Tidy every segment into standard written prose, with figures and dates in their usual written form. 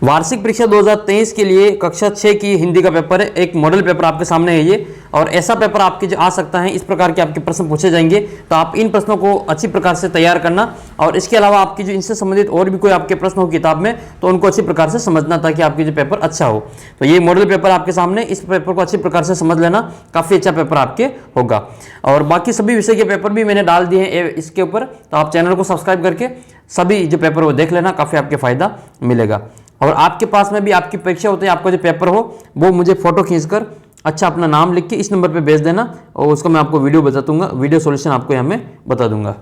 वार्षिक परीक्षा 2023 के लिए कक्षा 6 की हिंदी का पेपर है। एक मॉडल पेपर आपके सामने है ये, और ऐसा पेपर आपके जो आ सकता है, इस प्रकार के आपके प्रश्न पूछे जाएंगे। तो आप इन प्रश्नों को अच्छी प्रकार से तैयार करना, और इसके अलावा आपकी जो इनसे संबंधित और भी कोई आपके प्रश्न हो किताब में, तो उनको अच्छी प्रकार से समझना, ताकि आपकी जो पेपर अच्छा हो। तो ये मॉडल पेपर आपके सामने, इस पेपर को अच्छी प्रकार से समझ लेना, काफ़ी अच्छा पेपर आपके होगा। और बाकी सभी विषय के पेपर भी मैंने डाल दिए हैं इसके ऊपर, तो आप चैनल को सब्सक्राइब करके सभी जो पेपर वो देख लेना, काफ़ी आपके फायदा मिलेगा। और आपके पास में भी आपकी परीक्षा होती है, आपका जो पेपर हो वो मुझे फोटो खींचकर अच्छा अपना नाम लिख के इस नंबर पे भेज देना, और उसको मैं आपको वीडियो बता दूंगा, वीडियो सॉल्यूशन आपको यहाँ में बता दूंगा।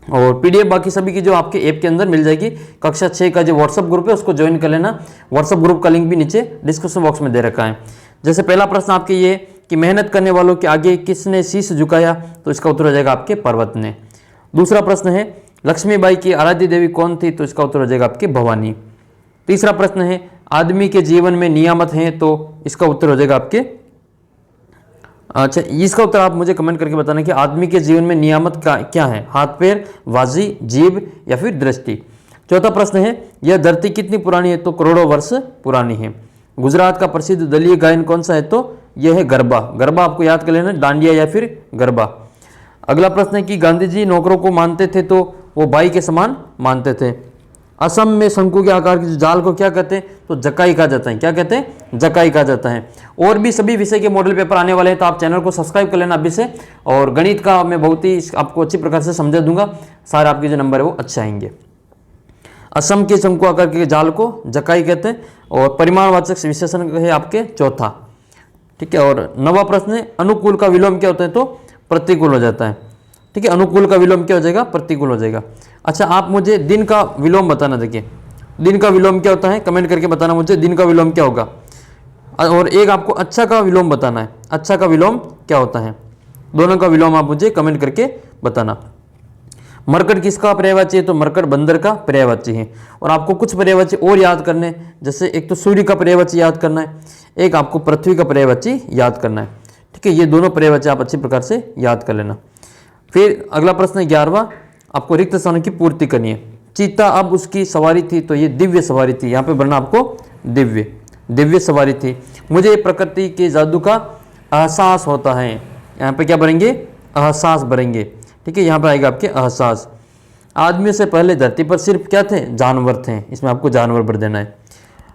और पीडीएफ बाकी सभी की जो आपके ऐप के अंदर मिल जाएगी। कक्षा 6 का जो व्हाट्सअप ग्रुप है उसको ज्वाइन कर लेना। व्हाट्सअप ग्रुप का लिंक भी नीचे डिस्क्रिप्शन बॉक्स में दे रखा है। जैसे पहला प्रश्न आपके ये कि मेहनत करने वालों के आगे किसने शीश झुकाया, तो इसका उत्तर हो जाएगा आपके पर्वत ने। दूसरा प्रश्न है लक्ष्मीबाई की आराध्य देवी कौन थी, तो इसका उत्तर हो जाएगा आपके भवानी। तीसरा प्रश्न है आदमी के जीवन में नियामत हैं, तो इसका उत्तर हो जाएगा आपके, अच्छा इसका उत्तर आप मुझे कमेंट करके बताना कि आदमी के जीवन में नियामत क्या है, हाथ पैर, वाजी, जीभ या फिर दृष्टि। चौथा प्रश्न है यह धरती कितनी पुरानी है, तो करोड़ों वर्ष पुरानी है। गुजरात का प्रसिद्ध दलीय गायन कौन सा है, तो यह है गरबा। गरबा आपको याद कर लेना, डांडिया या फिर गरबा। अगला प्रश्न है कि गांधी जी नौकरों को मानते थे, तो वो भाई के समान मानते थे। असम में शंकु के आकार की जाल को क्या कहते हैं, तो जकाई कहा जाता है। क्या कहते हैं, जकाई कहा जाता है। और भी सभी विषय के मॉडल पेपर आने वाले हैं, तो आप चैनल को सब्सक्राइब कर लेना अभी से। और गणित का मैं बहुत ही आपको अच्छी प्रकार से समझा दूंगा, सारे आपके जो नंबर है वो अच्छे आएंगे। असम के शंकु आकार के जाल को जकाई कहते हैं, और परिमाणवाचक विशेषण है आपके चौथा। ठीक है। और नवा प्रश्न है अनुकूल का विलोम क्या होता है, तो प्रतिकूल हो जाता है। ठीक है, अनुकूल का विलोम क्या हो जाएगा, प्रतिकूल हो जाएगा। अच्छा आप मुझे दिन का विलोम बताना, देखिए दिन का विलोम क्या होता है, कमेंट करके बताना मुझे दिन का विलोम क्या होगा। और एक आपको अच्छा का विलोम बताना है, अच्छा का विलोम क्या होता है। दोनों का विलोम आप मुझे कमेंट करके बताना। मरकट किसका पर्यायवाची है, तो मरकट बंदर का पर्यायवाची है। और आपको कुछ पर्यायवाची और याद करने, जैसे एक तो सूर्य का पर्यायवाची याद करना है, एक आपको पृथ्वी का पर्यायवाची याद करना है। ठीक है, ये दोनों पर्यायवाची आप अच्छी प्रकार से याद कर लेना। फिर अगला प्रश्न है 11वां, आपको रिक्त स्थानों की पूर्ति करनी है। चीता अब उसकी सवारी थी, तो ये दिव्य सवारी थी। यहाँ पे बनना आपको दिव्य, दिव्य सवारी थी। मुझे प्रकृति के जादू का एहसास होता है, यहाँ पे क्या भरेंगे, एहसास भरेंगे। ठीक है, यहाँ पर आएगा आपके एहसास। आदमियों से पहले धरती पर सिर्फ क्या थे, जानवर थे। इसमें आपको जानवर भर देना है।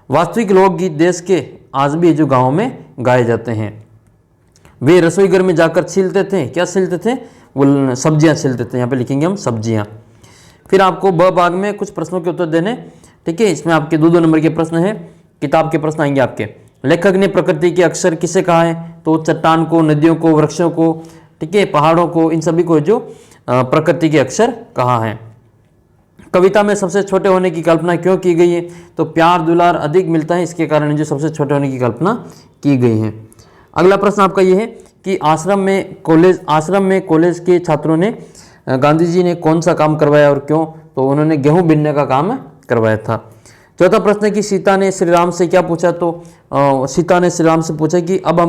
वास्तविक लोकगीत देश के आज भी जो गाँव में गाए जाते हैं। वे रसोई घर में जाकर छीलते थे, क्या छीलते थे, वो सब्जियां छीलते थे। यहाँ पे लिखेंगे हम सब्जियां। फिर आपको ब भाग में कुछ प्रश्नों के उत्तर देने। ठीक है, इसमें आपके 2-2 नंबर के प्रश्न है, किताब के प्रश्न आएंगे आपके। लेखक ने प्रकृति के अक्षर किसे कहा है, तो चट्टान को, नदियों को, वृक्षों को, ठीक है, पहाड़ों को, इन सभी को जो प्रकृति के अक्षर कहा है। कविता में सबसे छोटे होने की कल्पना क्यों की गई है, तो प्यार दुलार अधिक मिलता है, इसके कारण जो सबसे छोटे होने की कल्पना की गई है। अगला प्रश्न आपका ये है कि आश्रम में कॉलेज के छात्रों ने गांधी जी ने कौन सा काम करवाया और क्यों, तो उन्होंने गेहूं बीनने का काम करवाया था। चौथा प्रश्न है कि सीता ने श्री राम से क्या पूछा, तो सीता ने श्री राम से पूछा कि अब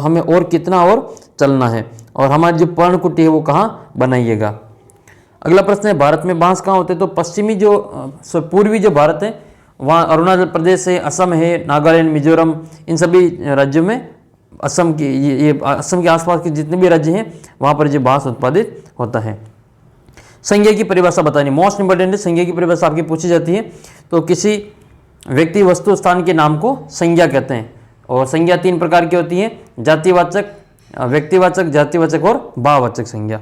हमें और कितना और चलना है, और हमारी जो पर्णकुटी है वो कहाँ बनाइएगा। अगला प्रश्न है भारत में बांस कहाँ होते हैं, तो पश्चिमी जो पूर्वी जो भारत है वहाँ अरुणाचल प्रदेश है, असम है, नागालैंड, मिजोरम, इन सभी राज्यों में, असम की ये असम के आसपास के जितने भी राज्य हैं वहाँ पर जो बांस उत्पादित होता है। संज्ञा की परिभाषा बतानी, मोस्ट इंपॉर्टेंट है। संज्ञा की परिभाषा आपकी पूछी जाती है, तो किसी व्यक्ति, वस्तु, स्थान के नाम को संज्ञा कहते हैं। और संज्ञा 3 प्रकार की होती है, जातिवाचक, व्यक्तिवाचक, जातिवाचक और भाववाचक संज्ञा।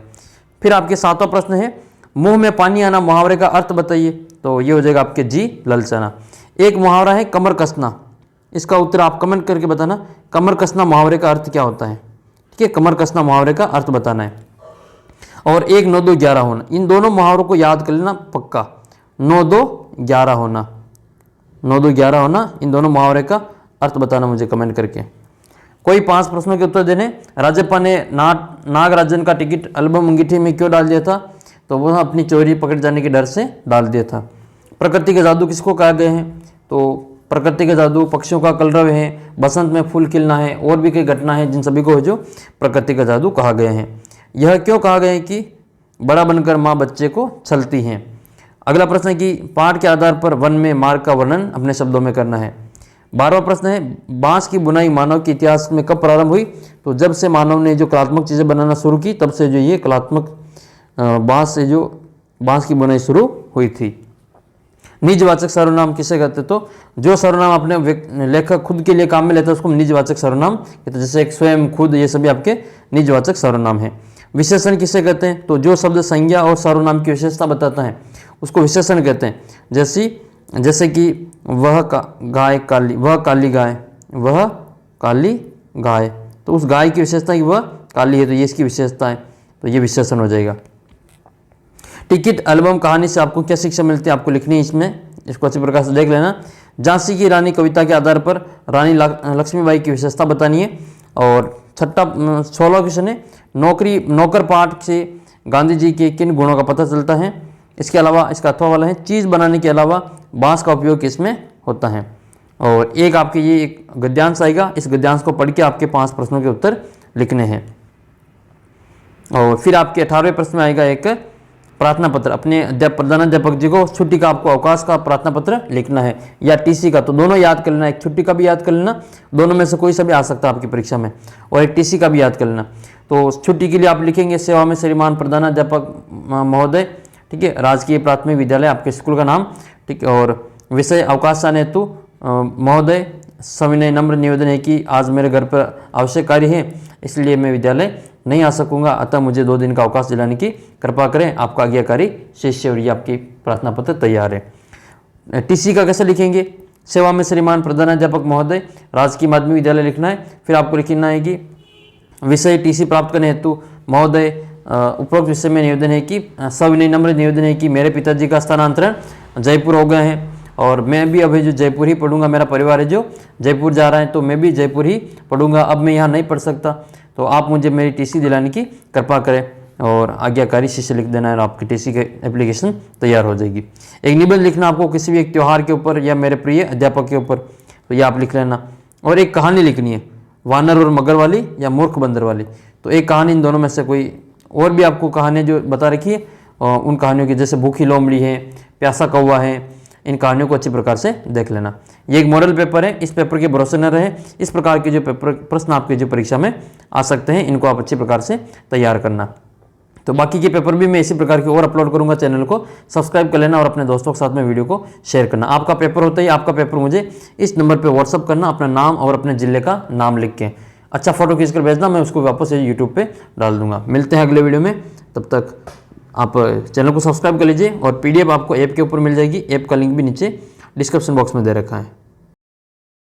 फिर आपके 7वां प्रश्न है मुंह में पानी आना मुहावरे का अर्थ बताइए, तो ये हो जाएगा आपके जी ललचाना। एक मुहावरा है कमर कसना, इसका उत्तर आप कमेंट करके बताना, कमर कसना मुहावरे का अर्थ क्या होता है। ठीक है, कमर कसना मुहावरे का अर्थ बताना है। और एक 9 2 11 होना, इन दोनों मुहावरों को याद कर लेना पक्का। 9 2 11 होना, 9 2 11 होना, इन दोनों मुहावरे का अर्थ बताना मुझे कमेंट करके। कोई 5 प्रश्नों के उत्तर देने। राजप्पा ने नागराजन का टिकट एल्बम अंगीठी में क्यों डाल दिया था, तो वह अपनी चोरी पकड़ जाने के डर से डाल दिया था। प्रकृति के जादू किसको कहा गए हैं, तो प्रकृति का जादू पक्षियों का कलरव है, बसंत में फूल खिलना है, और भी कई घटना है जिन सभी को जो प्रकृति का जादू कहा गया है। यह क्यों कहा गया है कि बड़ा बनकर माँ बच्चे को छलती हैं। अगला प्रश्न है कि पाठ के आधार पर वन में मार्ग का वर्णन अपने शब्दों में करना है। 12वां प्रश्न है बांस की बुनाई मानव के इतिहास में कब प्रारंभ हुई? तो जब से मानव ने जो कलात्मक चीज़ें बनाना शुरू की तब से जो ये कलात्मक बांस से जो बांस की बुनाई शुरू हुई थी। निजवाचक सर्वनाम किसे कहते? तो जो सर्वनाम अपने लेखक खुद के लिए काम में लेता है उसको हम निजवाचक सर्वनाम कहते हैं, जैसे एक स्वयं, खुद, ये सभी आपके निजवाचक सर्वनाम है। विशेषण किसे कहते हैं? तो जो शब्द संज्ञा और सर्वनाम की विशेषता बताता है उसको विशेषण कहते हैं। जैसे कि वह गाय काली, वह काली गाय, वह काली गाय, तो उस गाय की विशेषता कि वह काली है, तो ये इसकी विशेषता है, तो ये विशेषण हो जाएगा। टिकट एल्बम कहानी से आपको क्या शिक्षा मिलती है आपको लिखनी है इसमें, इसको अच्छी प्रकार से देख लेना। झांसी की रानी कविता के आधार पर रानी लक्ष्मीबाई की विशेषता बतानी है। और 16वां क्वेश्चन है नौकर पाठ से गांधी जी के किन गुणों का पता चलता है? इसके अलावा इसका अथवा वाला है चीज़ बनाने के अलावा बांस का उपयोग किसमें होता है? और एक आपके ये एक गद्यांश आएगा, इस गद्यांश को पढ़ के आपके 5 प्रश्नों के उत्तर लिखने हैं। और फिर आपके 18वें प्रश्न में आएगा एक प्रार्थना पत्र, अपने प्रधानाध्यापक जी को छुट्टी का आपको अवकाश का प्रार्थना पत्र लिखना है या टीसी का, तो दोनों याद कर लेना, एक छुट्टी का भी याद कर लेना, दोनों में से कोई सा भी आ सकता है आपकी परीक्षा में, और एक टीसी का भी याद कर लेना। तो छुट्टी के लिए आप लिखेंगे सेवा में श्रीमान प्रधानाध्यापक महोदय, ठीक है, राजकीय प्राथमिक विद्यालय आपके स्कूल का नाम, ठीक है। और विषय अवकाशान हेतु महोदय सविनय नम्र निवेदन है कि आज मेरे घर पर आवश्यक कार्य है इसलिए मैं विद्यालय नहीं आ सकूंगा, अतः मुझे 2 दिन का अवकाश दिलाने की कृपा करें, आपका आज्ञाकारी शिष्य। और ये आपकी प्रार्थना पत्र तैयार है। टीसी का कैसे लिखेंगे? सेवा में श्रीमान प्रधानाध्यापक महोदय राजकीय माध्यमिक विद्यालय लिखना है। फिर आपको लिखना है कि विषय टीसी प्राप्त करने हेतु महोदय उपरोक्त विषय में निवेदन है कि सविनय नम्र निवेदन है कि मेरे पिताजी का स्थानांतरण जयपुर हो गया है और मैं भी अभी जो जयपुर ही पढ़ूंगा, मेरा परिवार है जो जयपुर जा रहा है तो मैं भी जयपुर ही पढ़ूंगा, अब मैं यहाँ नहीं पढ़ सकता, तो आप मुझे मेरी टीसी दिलाने की कृपा करें और आज्ञाकारी शिष्य लिख देना है और आपकी टीसी की एप्लीकेशन तैयार हो जाएगी। एक निबंध लिखना आपको किसी भी एक त्यौहार के ऊपर या मेरे प्रिय अध्यापक के ऊपर, तो ये आप लिख लेना। और एक कहानी लिखनी है, वानर और मगर वाली या मूर्ख बंदर वाली, तो एक कहानी इन दोनों में से कोई, और भी आपको कहानियाँ जो बता रखी है उन कहानियों की, जैसे भूखी लोमड़ी है, प्यासा कौवा है, इन कहानियों को अच्छी प्रकार से देख लेना। ये एक मॉडल पेपर है, इस पेपर के भरोसे न रहे, इस प्रकार के जो पेपर प्रश्न आपके जो परीक्षा में आ सकते हैं इनको आप अच्छी प्रकार से तैयार करना। तो बाकी के पेपर भी मैं इसी प्रकार के और अपलोड करूंगा, चैनल को सब्सक्राइब कर लेना और अपने दोस्तों के साथ में वीडियो को शेयर करना। आपका पेपर होता ही आपका पेपर मुझे इस नंबर पर व्हाट्सअप करना, अपना नाम और अपने जिले का नाम लिख के अच्छा फोटो खींचकर भेजना, मैं उसको वापस यूट्यूब पे डाल दूंगा। मिलते हैं अगले वीडियो में, तब तक आप चैनल को सब्सक्राइब कर लीजिए और PDF आपको ऐप के ऊपर मिल जाएगी, ऐप का लिंक भी नीचे डिस्क्रिप्शन बॉक्स में दे रखा है।